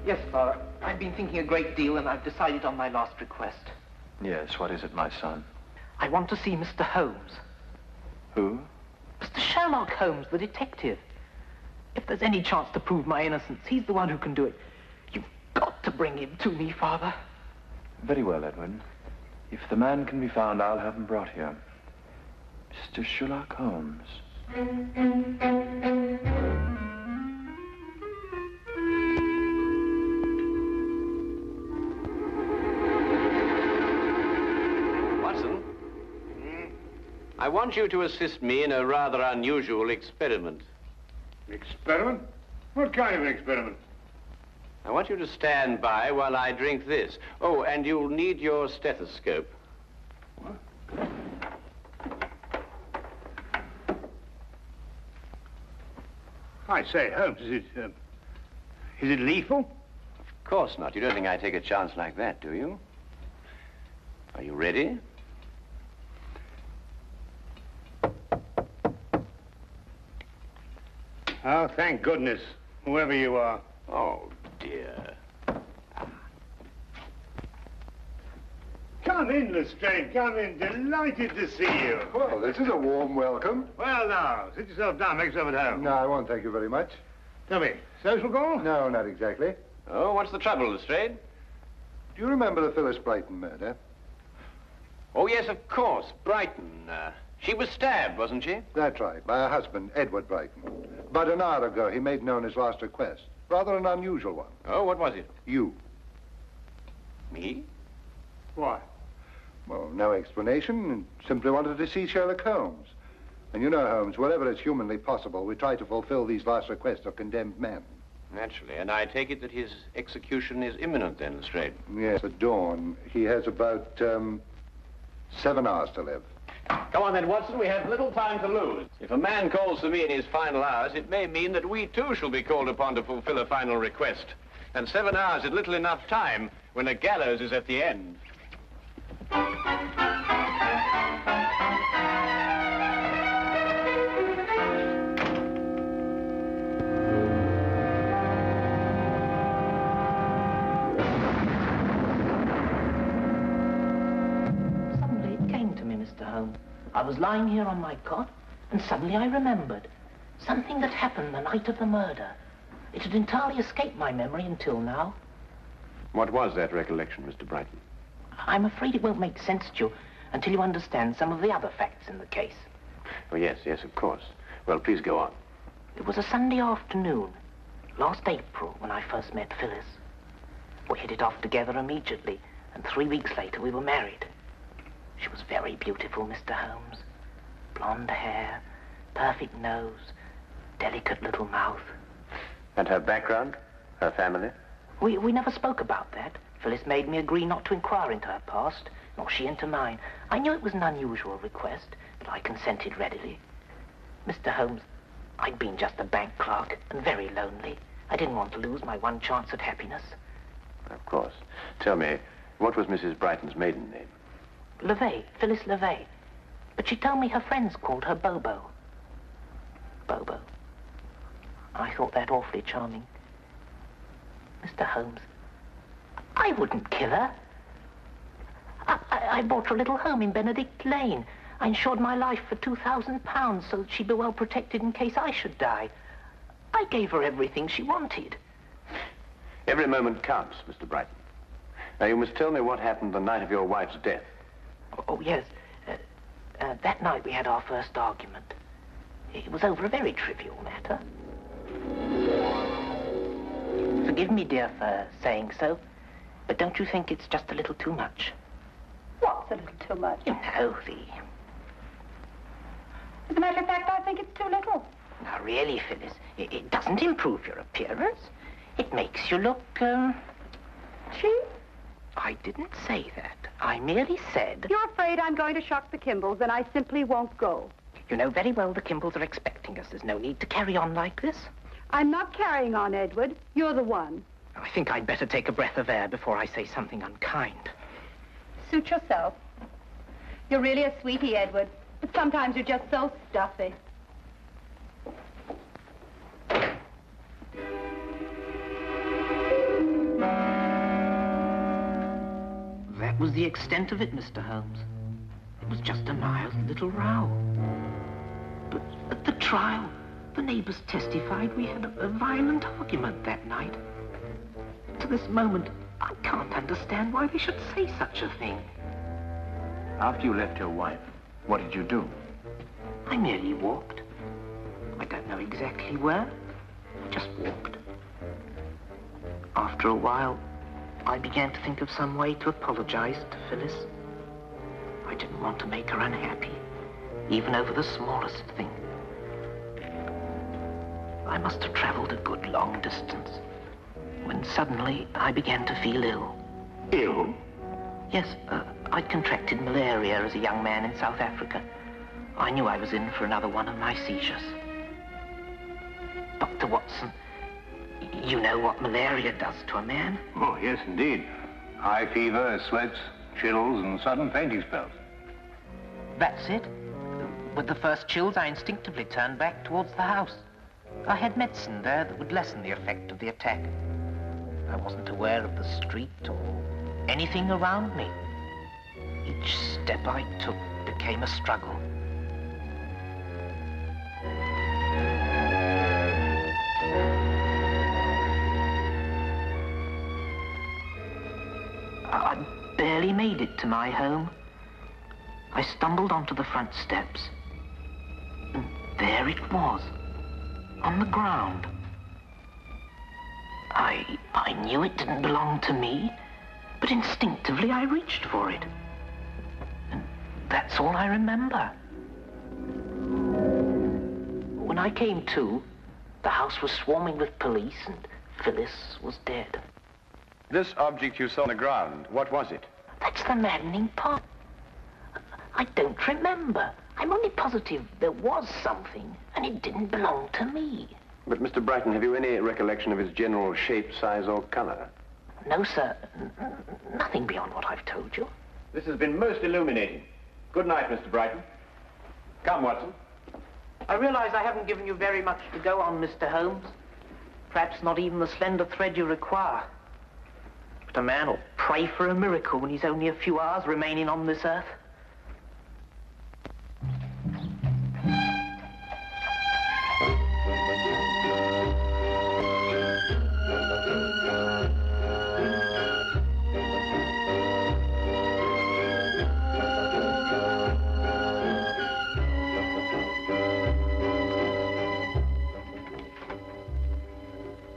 Yes, Father. I've been thinking a great deal, and I've decided on my last request. Yes, what is it, my son? I want to see Mr. Holmes. Who? Mr. Sherlock Holmes, the detective. If there's any chance to prove my innocence, he's the one who can do it. You've got to bring him to me, Father. Very well, Edward. If the man can be found, I'll have him brought here. Mr. Sherlock Holmes. Watson, I want you to assist me in a rather unusual experiment. Experiment? What kind of experiment? I want you to stand by while I drink this. Oh, and you'll need your stethoscope. What? I say, Holmes, is it lethal? Of course not. You don't think I take a chance like that, do you? Are you ready? Oh, thank goodness, whoever you are. Oh, dear. Come in, Lestrade, come in. Delighted to see you. Well, this is a warm welcome. Well, now, sit yourself down, make yourself at home. No, I won't, thank you very much. Tell me, social call? No, not exactly. Oh, what's the trouble, Lestrade? Do you remember the Phyllis Brighton murder? Oh, yes, of course. Brighton. She was stabbed, wasn't she? That's right, by her husband, Edward Brighton. About an hour ago, he made known his last request. Rather an unusual one. Oh, what was it? You. Me? Why? Well, no explanation. Simply wanted to see Sherlock Holmes. And you know, Holmes, wherever it's humanly possible, we try to fulfill these last requests of condemned men. Naturally. And I take it that his execution is imminent then, Lestrade? Yes, at dawn. He has about 7 hours to live. Come on then, Watson. We have little time to lose. If a man calls for me in his final hours, it may mean that we too shall be called upon to fulfill a final request. And 7 hours is little enough time when a gallows is at the end. Suddenly it came to me, Mr. Holmes. I was lying here on my cot, and suddenly I remembered something that happened the night of the murder. It had entirely escaped my memory until now. What was that recollection, Mr. Brighton? I'm afraid it won't make sense to you until you understand some of the other facts in the case. Oh, yes, of course. Well, please go on. It was a Sunday afternoon, last April, when I first met Phyllis. We hit it off together immediately, and 3 weeks later we were married. She was very beautiful, Mr. Holmes. Blonde hair, perfect nose, delicate little mouth. And her background? Her family? We never spoke about that. Phyllis made me agree not to inquire into her past, nor she into mine. I knew it was an unusual request, but I consented readily. Mr. Holmes, I'd been just a bank clerk and very lonely. I didn't want to lose my one chance at happiness. Of course. Tell me, what was Mrs. Brighton's maiden name? LeVay, Phyllis LeVay. But she told me her friends called her Bobo. Bobo. I thought that awfully charming. Mr. Holmes, I wouldn't kill her. I bought her a little home in Benedict Lane. I insured my life for £2,000 so that she'd be well protected in case I should die. I gave her everything she wanted. Every moment counts, Mr. Brighton. Now, you must tell me what happened the night of your wife's death. Oh, yes. That night we had our first argument. It was over a very trivial matter. Forgive me, dear, for saying so, but don't you think it's just a little too much? What's a little too much? You know, As a matter of fact, I think it's too little. Now, really, Phyllis, it doesn't improve your appearance. It makes you look, Cheap? I didn't say that. I merely said... You're afraid I'm going to shock the Kimballs, and I simply won't go. You know very well the Kimballs are expecting us. There's no need to carry on like this. I'm not carrying on, Edward. You're the one. I think I'd better take a breath of air before I say something unkind. Suit yourself. You're really a sweetie, Edward. But sometimes you're just so stuffy. was the extent of it, Mr. Holmes. It was just a mild little row. But at the trial, the neighbors testified we had a violent argument that night. To this moment, I can't understand why they should say such a thing. After you left your wife, what did you do? I merely walked. I don't know exactly where. I just walked. After a while, I began to think of some way to apologize to Phyllis. I didn't want to make her unhappy, even over the smallest thing. I must have traveled a good long distance when suddenly I began to feel ill. Ill? Yes, I'd contracted malaria as a young man in South Africa. I knew I was in for another one of my seizures. Dr. Watson, you know what malaria does to a man? Oh, yes, indeed. High fever, sweats, chills, and sudden fainting spells. That's it. With the first chills, I instinctively turned back towards the house. I had medicine there that would lessen the effect of the attack. I wasn't aware of the street or anything around me. Each step I took became a struggle. I barely made it to my home. I stumbled onto the front steps, and there it was, on the ground. I knew it didn't belong to me, but instinctively I reached for it. And that's all I remember. When I came to, the house was swarming with police and Phyllis was dead. This object you saw on the ground, what was it? That's the maddening part. I don't remember. I'm only positive there was something, and it didn't belong to me. But, Mr. Brighton, have you any recollection of its general shape, size, or color? No, sir. Nothing beyond what I've told you. This has been most illuminating. Good night, Mr. Brighton. Come, Watson. I realize I haven't given you very much to go on, Mr. Holmes. Perhaps not even the slender thread you require. But a man will pray for a miracle when he's only a few hours remaining on this earth.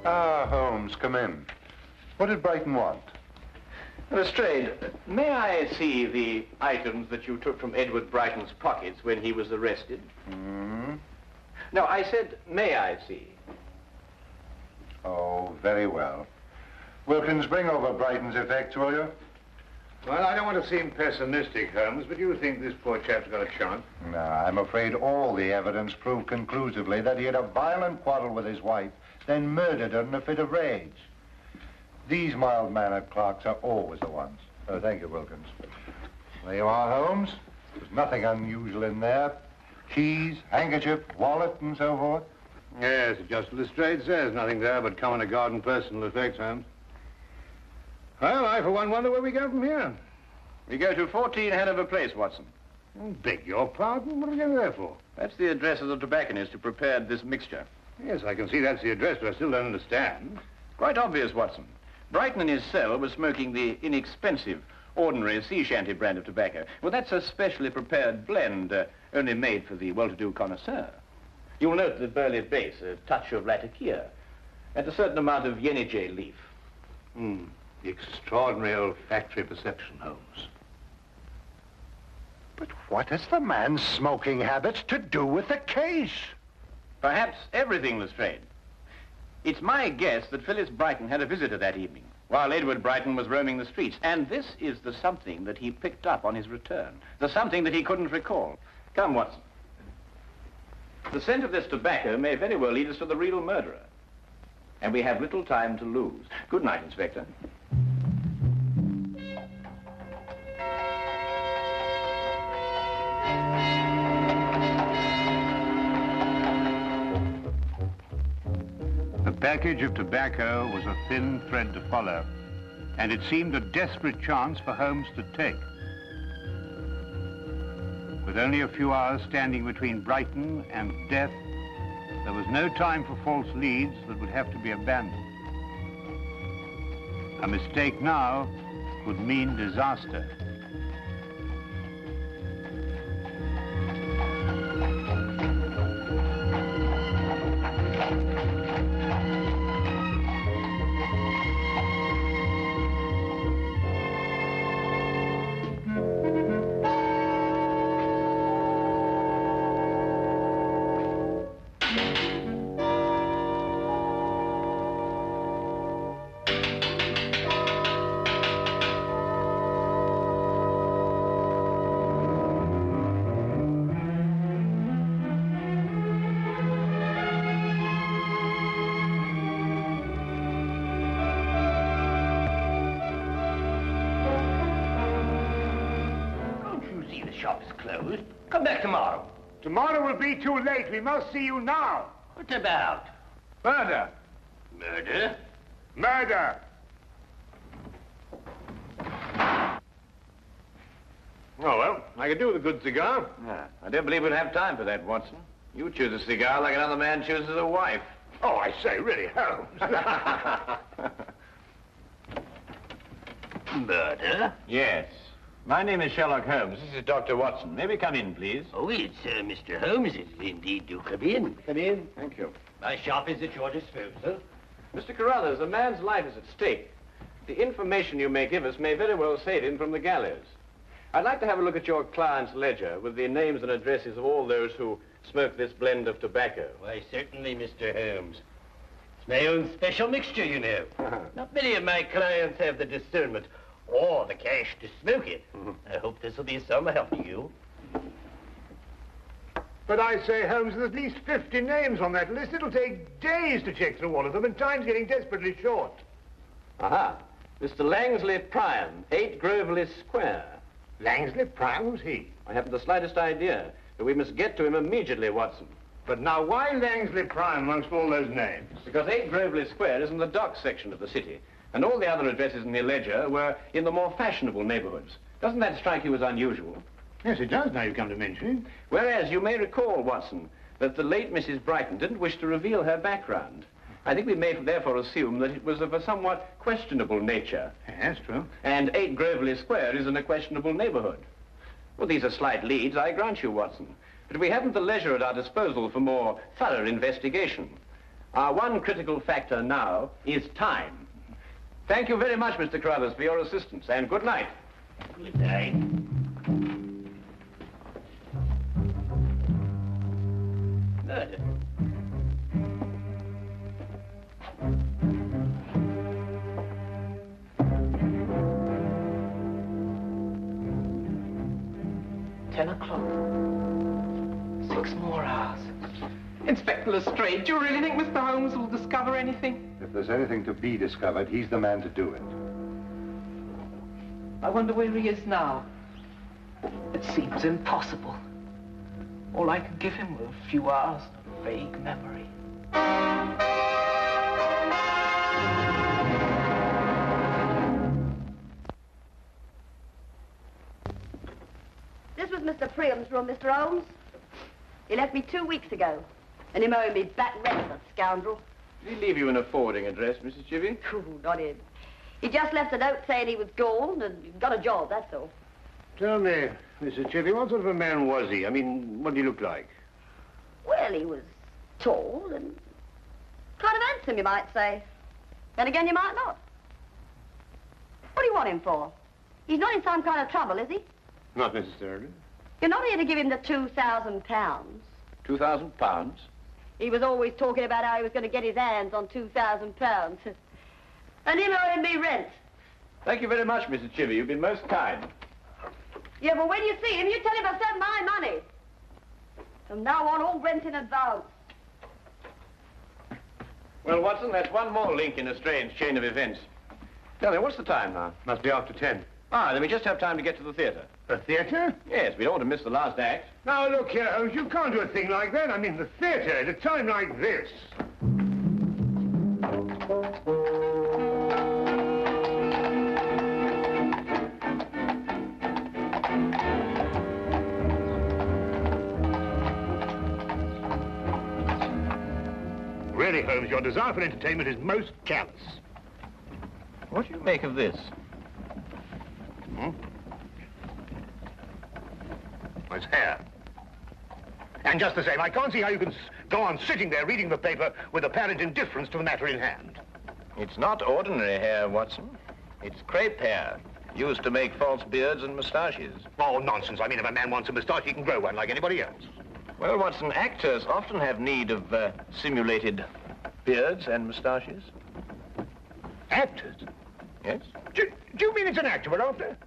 Ah, Holmes, come in. What did Brighton want? Lestrade, may I see the items that you took from Edward Brighton's pockets when he was arrested? Hmm? No, I said, may I see? Oh, very well. Wilkins, bring over Brighton's effects, will you? Well, I don't want to seem pessimistic, Holmes, but you think this poor chap's got a chance? No, I'm afraid all the evidence proved conclusively that he had a violent quarrel with his wife, then murdered her in a fit of rage. These mild-mannered clerks are always the ones. Oh, thank you, Wilkins. There you are, Holmes. There's nothing unusual in there. Keys, handkerchief, wallet, and so forth. Yes, just as Lestrade says, nothing there but common to garden personal effects, Holmes. Well, I, for one, wonder where we go from here. We go to 14 Hanover Place, Watson. Beg your pardon? What are we going there for? That's the address of the tobacconist who prepared this mixture. Yes, I can see that's the address, but I still don't understand. Quite obvious, Watson. Brighton in his cell was smoking the inexpensive, ordinary sea shanty brand of tobacco. Well, that's a specially prepared blend, only made for the well-to-do connoisseur. You'll note the burley base, a touch of latakia, and a certain amount of yenijay leaf. Extraordinary olfactory perception, Holmes. But what has the man's smoking habits to do with the case? Perhaps everything, Lestrade. It's my guess that Phyllis Brighton had a visitor that evening, while Edward Brighton was roaming the streets. And this is the something that he picked up on his return. The something that he couldn't recall. Come, Watson. The scent of this tobacco may very well lead us to the real murderer. And we have little time to lose. Good night, Inspector. The package of tobacco was a thin thread to follow. and it seemed a desperate chance for Holmes to take. With only a few hours standing between Brighton and death, there was no time for false leads that would have to be abandoned. A mistake now could mean disaster. Come back tomorrow. Tomorrow will be too late. We must see you now. What about? Murder. Murder? Murder. Oh, well, I could do with a good cigar. I don't believe we'll have time for that, Watson. You choose a cigar like another man chooses a wife. Oh, I say, really, Holmes. Murder? Yes. My name is Sherlock Holmes. This is Dr. Watson. May we come in, please? Oh, it's Mr. Holmes. Indeed, do come in. Come in. Thank you. My shop is at your disposal. Mr. Carruthers, a man's life is at stake. The information you may give us may very well save him from the gallows. I'd like to have a look at your client's ledger with the names and addresses of all those who smoke this blend of tobacco. Why, certainly, Mr. Holmes. It's my own special mixture, you know. Not many of my clients have the discernment or the cash to smoke it. I hope this will be some help to you. But I say, Holmes, there's at least 50 names on that list. It'll take days to check through all of them, and time's getting desperately short. Aha. Mr. Langsley Pryon, 8 Groveley Square. Langsley Pryon? Who's he? I haven't the slightest idea, but we must get to him immediately, Watson. But now, why Langsley Pryon amongst all those names? Because 8 Groveley Square is in the dock section of the city, and all the other addresses in the ledger were in the more fashionable neighborhoods. Doesn't that strike you as unusual? Yes, it does, now you come to mention it. Whereas you may recall, Watson, that the late Mrs. Brighton didn't wish to reveal her background. I think we may therefore assume that it was of a somewhat questionable nature. Yes, true. And 8 Groveley Square is in a questionable neighborhood. Well, these are slight leads, I grant you, Watson. But we haven't the leisure at our disposal for more thorough investigation. Our one critical factor now is time. Thank you very much, Mr. Carruthers, for your assistance, and good night. Good night. Murder. $10. 6 more hours. Inspector Lestrade, do you really think Mr. Holmes will discover anything? If there's anything to be discovered, he's the man to do it. I wonder where he is now. It seems impossible. All I could give him were a few hours of vague memory. This was Mr. Priam's room, Mr. Holmes. He left me 2 weeks ago. And him owing me back rent, that scoundrel. Did he leave you in a forwarding address, Mrs. Chivy? Ooh, not him. He just left a note saying he was gone and got a job, that's all. Tell me, Mrs. Chivy, what sort of a man was he? I mean, what did he look like? Well, he was tall and kind of handsome, you might say. Then again, you might not. What do you want him for? He's not in some kind of trouble, is he? Not necessarily. You're not here to give him the £2,000. £2,000? He was always talking about how he was going to get his hands on £2,000. And him owing me rent. Thank you very much, Mrs. Chivy. You've been most kind. Yeah, but when you see him, you tell him I sent my money. From now on, all rent in advance. Well, Watson, that's one more link in a strange chain of events. Tell me, what's the time now? Must be after 10. Ah, then we just have time to get to the theater. The theater? Yes, we don't want to miss the last act. Now, look here, Holmes, you can't do a thing like that. I mean, the theater at a time like this. Really, Holmes, your desire for entertainment is most callous. What do you make of this? It's hair. And just the same, I can't see how you can go on sitting there reading the paper with apparent indifference to the matter in hand. It's not ordinary hair, Watson. It's crepe hair, used to make false beards and moustaches. Oh, nonsense. I mean, if a man wants a moustache, he can grow one like anybody else. Well, Watson, actors often have need of simulated beards and moustaches. Actors? Yes? Do you mean it's an actor we're after?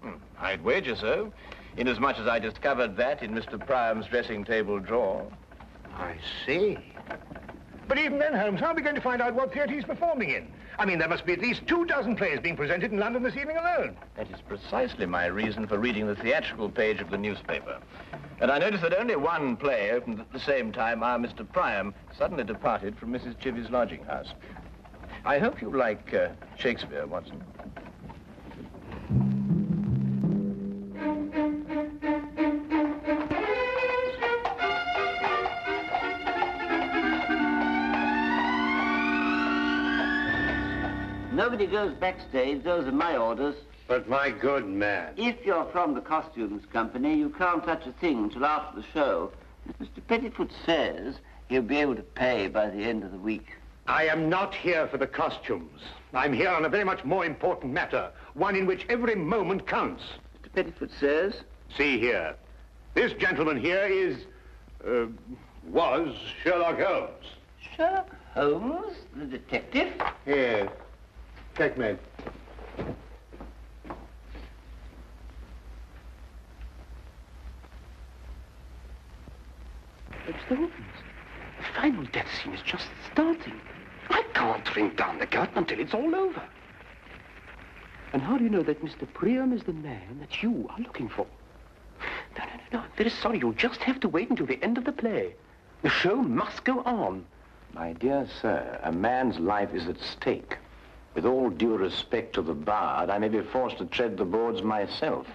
I'd wager so, inasmuch as I discovered that in Mr. Priam's dressing table drawer. I see. But even then, Holmes, how are we going to find out what theatre he's performing in? I mean, there must be at least 24 plays being presented in London this evening alone. That is precisely my reason for reading the theatrical page of the newspaper. And I noticed that only one play opened at the same time our Mr. Priam suddenly departed from Mrs. Chivy's lodging house. I hope you like Shakespeare, Watson. Nobody goes backstage. Those are my orders. But my good man. If you're from the costumes company, you can't touch a thing till after the show. Mr. Pettifoot says he'll be able to pay by the end of the week. I am not here for the costumes. I'm here on a very much more important matter, one in which every moment counts. Mr. Pettifoot says? See here. This gentleman here is, was Sherlock Holmes. Sherlock Holmes, the detective? Yes. Checkmate. Mr. Holmes, the final death scene is just starting. I can't ring down the curtain until it's all over. And how do you know that Mr. Priam is the man that you are looking for? No, I'm very sorry. You'll just have to wait until the end of the play. The show must go on. My dear sir, a man's life is at stake. With all due respect to the bard, I may be forced to tread the boards myself.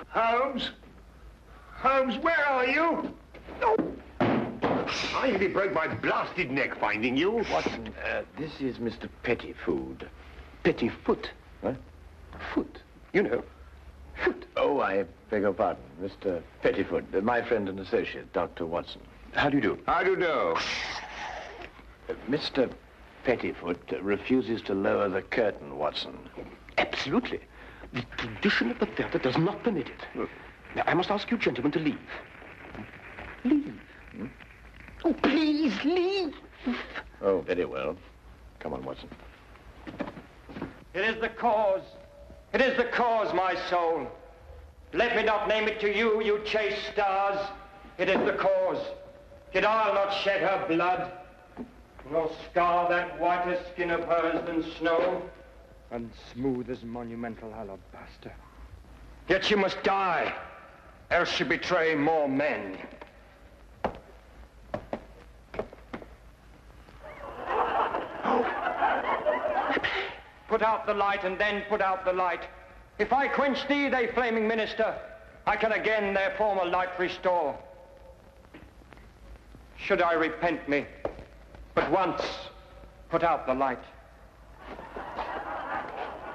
Holmes? Holmes, where are you? Oh. I nearly broke my blasted neck finding you. Watson, this is Mr. Pettifoot. Pettifoot. What? Foot. You know. Foot. Oh, I beg your pardon. Mr. Pettifoot, my friend and associate, Dr. Watson. How do you do? How do you do? Mr. Pettifoot refuses to lower the curtain, Watson. Absolutely. The tradition of the theatre does not permit it. Now, I must ask you gentlemen to leave. Leave. Oh, please, leave. Oh, very well. Come on, Watson. It is the cause. It is the cause, my soul. Let me not name it to you, you chaste stars. It is the cause. Yet I'll not shed her blood, nor scar that whiter skin of hers than snow, and smooth as monumental alabaster. Yet she must die, else she betray more men. Put out the light, and then put out the light. If I quench thee, they flaming minister, I can again their former light restore. Should I repent me, but once put out the light.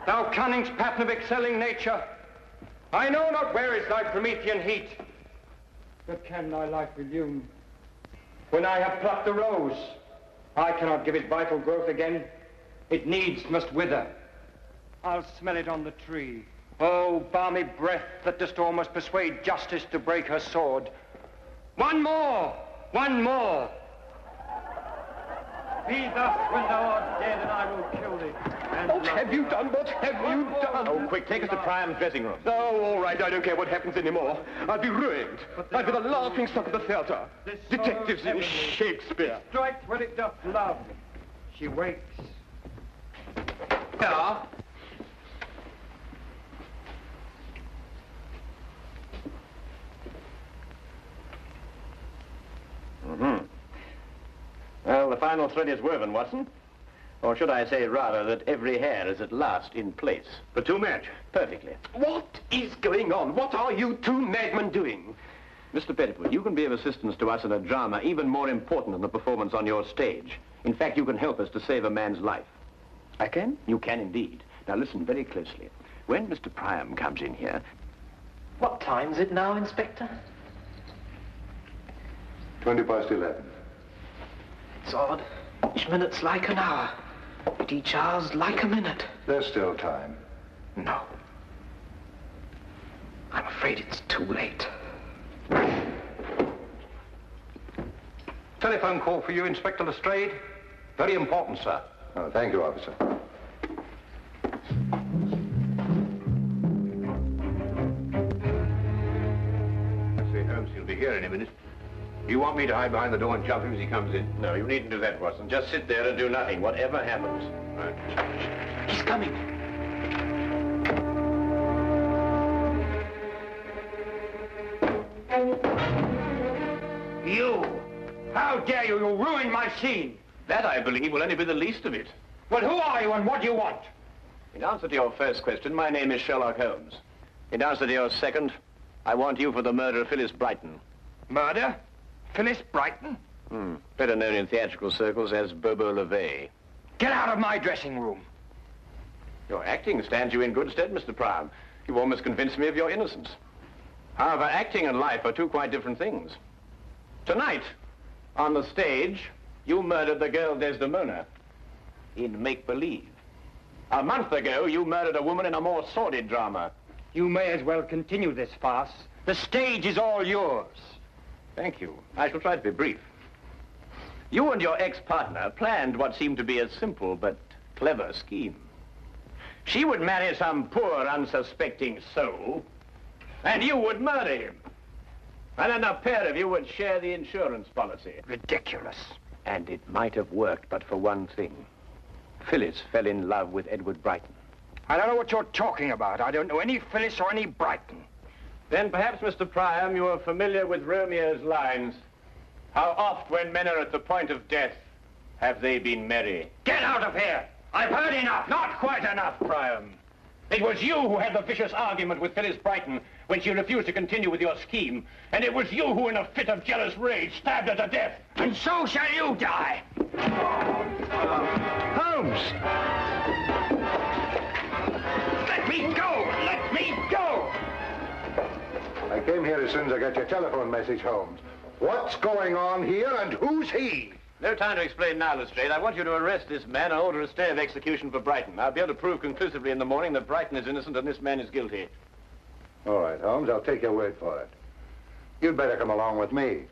Thou cunning's pattern of excelling nature, I know not where is thy Promethean heat, but can thy life illume? When I have plucked the rose, I cannot give it vital growth again. It needs must wither. I'll smell it on the tree. Oh, balmy breath that dost almost persuade justice to break her sword. One more! One more! Be thus when thou art dead, and I will kill thee. What have you done? What have you done? Oh, quick, take us to Priam's dressing room. Oh, all right, I don't care what happens anymore. I'll be ruined. I'll be the laughing stock of the theatre. Detectives in Shakespeare. Strikes what it doth love. She wakes. Yeah? Well, the final thread is woven, Watson. Or should I say, rather, that every hair is at last in place. The two match. Perfectly. What is going on? What are you two madmen doing? Mr. Pettifoot, you can be of assistance to us in a drama even more important than the performance on your stage. In fact, you can help us to save a man's life. I can? You can indeed. Now listen very closely. When Mr. Priam comes in here... What time's it now, Inspector? 11:20. It's odd. Each minute's like an hour, but each hour's like a minute. There's still time. No. I'm afraid it's too late. Telephone call for you, Inspector Lestrade. Very important, sir. Oh, thank you, officer. I say, Holmes, he'll be here in a minute. You want me to hide behind the door and jump him as he comes in? No, you needn't do that, Watson. Just sit there and do nothing, whatever happens. Right. He's coming. You! How dare you? You ruined my scene. That, I believe, will only be the least of it. Well, who are you and what do you want? In answer to your first question, my name is Sherlock Holmes. In answer to your second, I want you for the murder of Phyllis Brighton. Murder? Phyllis Brighton? Better known in theatrical circles as Bobo LeVay. Get out of my dressing room. Your acting stands you in good stead, Mr. Priam. You almost convinced me of your innocence. However, acting and life are two quite different things. Tonight, on the stage, you murdered the girl Desdemona in make-believe. A month ago, you murdered a woman in a more sordid drama. You may as well continue this farce. The stage is all yours. Thank you. I shall try to be brief. You and your ex-partner planned what seemed to be a simple but clever scheme. She would marry some poor, unsuspecting soul, and you would murder him. And then the pair of you would share the insurance policy. Ridiculous. And it might have worked, but for one thing. Phyllis fell in love with Edward Brighton. I don't know what you're talking about. I don't know any Phyllis or any Brighton. Then perhaps, Mr. Priam, you are familiar with Romeo's lines. How oft, when men are at the point of death, have they been merry? Get out of here! I've heard enough! Not quite enough, Priam. It was you who had the vicious argument with Phyllis Brighton when she refused to continue with your scheme. And it was you who, in a fit of jealous rage, stabbed her to death. And so shall you die! Holmes! Let me go! Let me go! I came here as soon as I got your telephone message, Holmes. What's going on here and who's he? No time to explain now, Lestrade. I want you to arrest this man and order a stay of execution for Brighton. I'll be able to prove conclusively in the morning that Brighton is innocent and this man is guilty. All right, Holmes, I'll take your word for it. You'd better come along with me.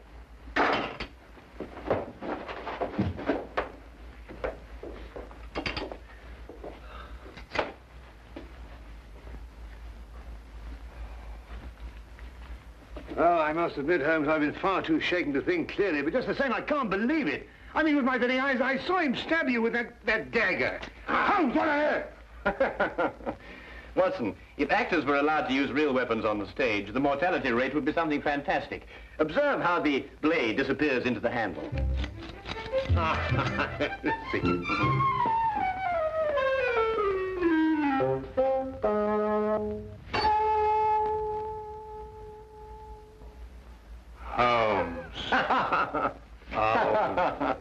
Oh, I must admit, Holmes, I've been far too shaken to think clearly, but just the same, I can't believe it. I mean, with my very eyes, I saw him stab you with that dagger. Holmes, what on earth? Watson, if actors were allowed to use real weapons on the stage, the mortality rate would be something fantastic. Observe how the blade disappears into the handle. Holmes. Oh.